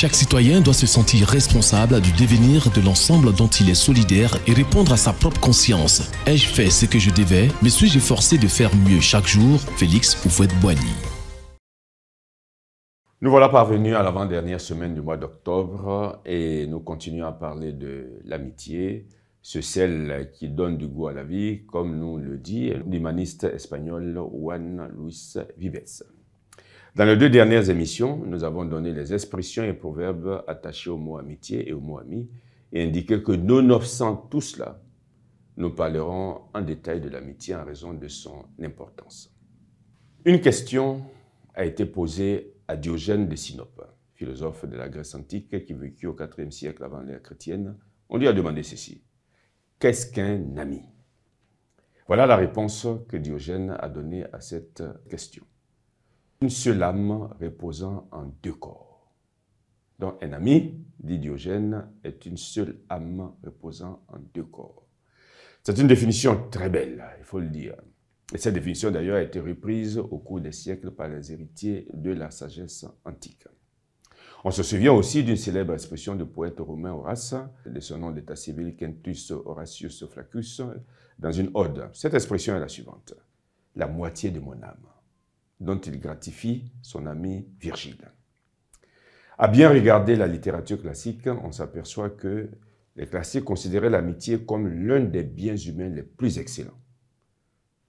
Chaque citoyen doit se sentir responsable du devenir de l'ensemble dont il est solidaire et répondre à sa propre conscience. Ai-je fait ce que je devais? Me suis-je forcé de faire mieux chaque jour? Félix Houphouët-Boigny. Nous voilà parvenus à l'avant-dernière semaine du mois d'octobre et nous continuons à parler de l'amitié, ce sel qui donne du goût à la vie, comme nous le dit l'humaniste espagnol Juan Luis Vives. Dans les deux dernières émissions, nous avons donné les expressions et proverbes attachés au mot amitié et au mot ami et indiqué que nonobstant tout cela, nous parlerons en détail de l'amitié en raison de son importance. Une question a été posée à Diogène de Sinope, philosophe de la Grèce antique qui vécut au IVe siècle avant l'ère chrétienne. On lui a demandé ceci: qu'est-ce qu'un ami? Voilà la réponse que Diogène a donnée à cette question. Une seule âme reposant en deux corps. Donc un ami, dit Diogène, est une seule âme reposant en deux corps. C'est une définition très belle, il faut le dire. Et cette définition d'ailleurs a été reprise au cours des siècles par les héritiers de la sagesse antique. On se souvient aussi d'une célèbre expression du poète romain Horace, de son nom d'état civil Quintus Horatius Flaccus, dans une ode. Cette expression est la suivante: la moitié de mon âme, dont il gratifie son ami Virgile. À bien regarder la littérature classique, on s'aperçoit que les classiques considéraient l'amitié comme l'un des biens humains les plus excellents.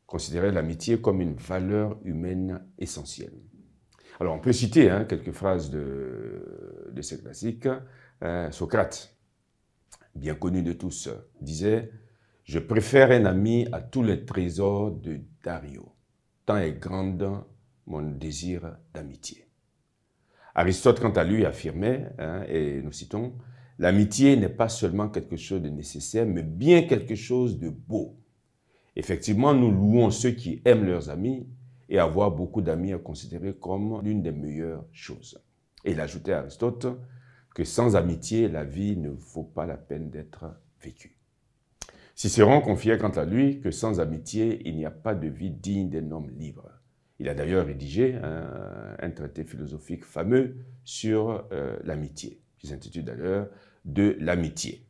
Considéraient l'amitié comme une valeur humaine essentielle. Alors on peut citer quelques phrases de ces classiques. Socrate, bien connu de tous, disait « Je préfère un ami à tous les trésors de Dario, tant est grande mon désir d'amitié. » Aristote, quant à lui, affirmait, et nous citons, « L'amitié n'est pas seulement quelque chose de nécessaire, mais bien quelque chose de beau. » Effectivement, nous louons ceux qui aiment leurs amis, et avoir beaucoup d'amis est considéré comme l'une des meilleures choses. Et il ajoutait à Aristote que sans amitié, la vie ne vaut pas la peine d'être vécue. Cicéron confiait quant à lui que sans amitié, il n'y a pas de vie digne d'un homme libre. Il a d'ailleurs rédigé un traité philosophique fameux sur l'amitié, qui s'intitule d'ailleurs « De l'amitié ».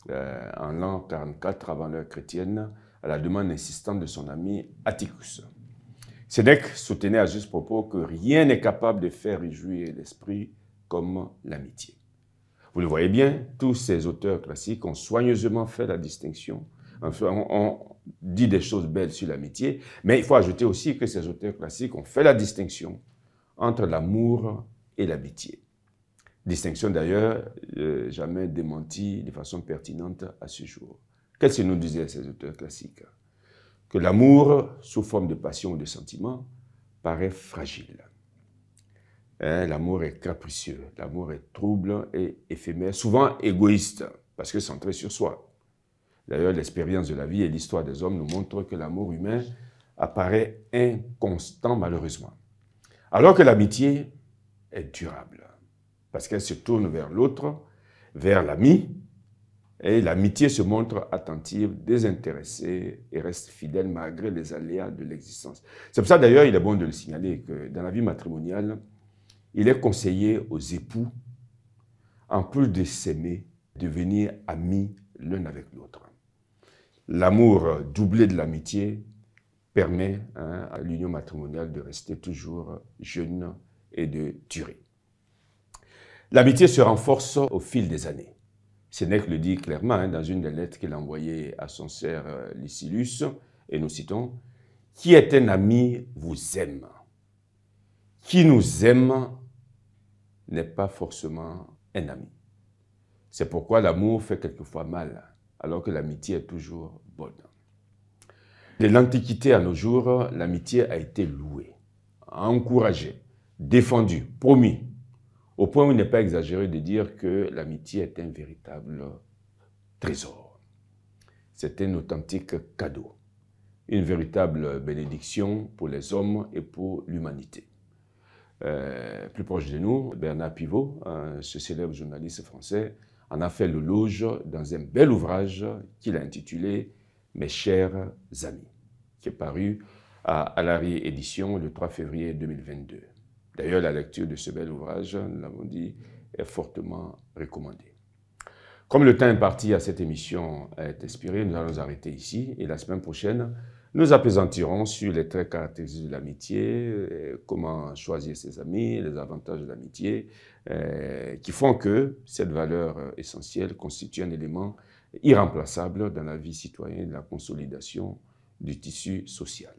En l'an 44 avant l'ère chrétienne, à la demande insistante de son ami Atticus. Sénèque soutenait à juste propos que rien n'est capable de faire réjouir l'esprit comme l'amitié. Vous le voyez bien, tous ces auteurs classiques ont soigneusement fait la distinction, ont dit des choses belles sur l'amitié, mais il faut ajouter aussi que ces auteurs classiques ont fait la distinction entre l'amour et l'amitié. Distinction d'ailleurs jamais démentie de façon pertinente à ce jour. Qu'est-ce que nous disaient ces auteurs classiques? Que l'amour, sous forme de passion ou de sentiment, paraît fragile. L'amour est capricieux, l'amour est trouble et éphémère, souvent égoïste, parce que centré sur soi. D'ailleurs, l'expérience de la vie et l'histoire des hommes nous montrent que l'amour humain apparaît inconstant, malheureusement. Alors que l'amitié est durable, parce qu'elle se tourne vers l'autre, vers l'ami, et l'amitié se montre attentive, désintéressée et reste fidèle malgré les aléas de l'existence. C'est pour ça d'ailleurs, il est bon de le signaler que dans la vie matrimoniale, il est conseillé aux époux, en plus de s'aimer, de devenir amis l'un avec l'autre. L'amour doublé de l'amitié permet à l'union matrimoniale de rester toujours jeune et de durer. L'amitié se renforce au fil des années. Sénèque le dit clairement dans une des lettres qu'il a envoyées à son frère Lycilus, et nous citons « Qui est un ami vous aime. Qui nous aime n'est pas forcément un ami. C'est pourquoi l'amour fait quelquefois mal, alors que l'amitié est toujours bonne. » De l'Antiquité à nos jours, l'amitié a été louée, encouragée, défendue, promue, au point où il n'est pas exagéré de dire que l'amitié est un véritable trésor. C'est un authentique cadeau, une véritable bénédiction pour les hommes et pour l'humanité. Plus proche de nous, Bernard Pivot, ce célèbre journaliste français, en a fait l'éloge dans un bel ouvrage qu'il a intitulé « Mes chers amis », qui est paru à la réédition le 3 février 2022. D'ailleurs, la lecture de ce bel ouvrage, nous l'avons dit, est fortement recommandée. Comme le temps imparti à cette émission est expiré, nous allons arrêter ici et la semaine prochaine, nous appesantirons sur les traits caractéristiques de l'amitié, comment choisir ses amis, les avantages de l'amitié, qui font que cette valeur essentielle constitue un élément irremplaçable dans la vie citoyenne et la consolidation du tissu social.